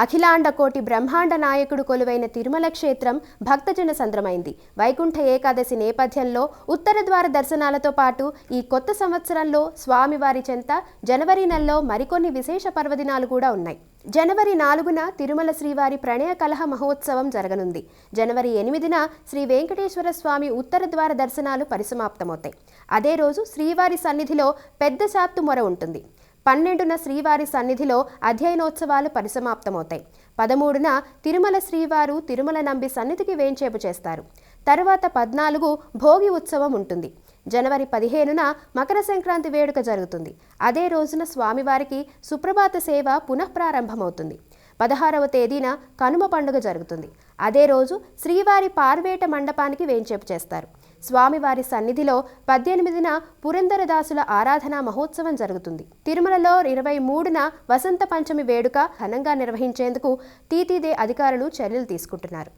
అఖిలాండ కోటి బ్రహ్మాండ నాయకుడు కొలువైన తిరుమల క్షేత్రం భక్తజన సంద్రమైంది. వైకుంఠ ఏకాదశి నేపథ్యంలో ఉత్తర ద్వార దర్శనాలతో పాటు ఈ కొత్త సంవత్సరంలో స్వామివారి చెంత జనవరి నెలలో మరికొన్ని విశేష పర్వదినాలు కూడా ఉన్నాయి. జనవరి 4న తిరుమల శ్రీవారి ప్రణయ కలహ మహోత్సవం జరగనుంది. జనవరి 8న శ్రీ వెంకటేశ్వర స్వామి ఉత్తర ద్వార దర్శనాలు పరిసమాప్తమవుతాయి. అదే రోజు శ్రీవారి సన్నిధిలో పెద్ద శాత్తు మొర ఉంటుంది. 12న శ్రీవారి సన్నిధిలో అధ్యయనోత్సవాలు పరిసమాప్తమవుతాయి. 13న తిరుమల శ్రీవారు తిరుమల నంబి సన్నిధికి వేంచేపు చేస్తారు. తరువాత 14 భోగి ఉత్సవం ఉంటుంది. జనవరి 15న మకర సంక్రాంతి వేడుక జరుగుతుంది. అదే రోజున స్వామివారికి సుప్రభాత సేవ పునఃప్రారంభమవుతుంది. 16వ తేదీన కనుమ పండుగ జరుగుతుంది. అదే రోజు శ్రీవారి పార్వేట మండపానికి వేంచేపు చేస్తారు. స్వామివారి సన్నిధిలో 18న పురందరదాసుల ఆరాధనా మహోత్సవం జరుగుతుంది. తిరుమలలో 23న వసంత పంచమి వేడుక ఘనంగా నిర్వహించేందుకు టీటీడీ అధికారులు చర్యలు తీసుకుంటున్నారు.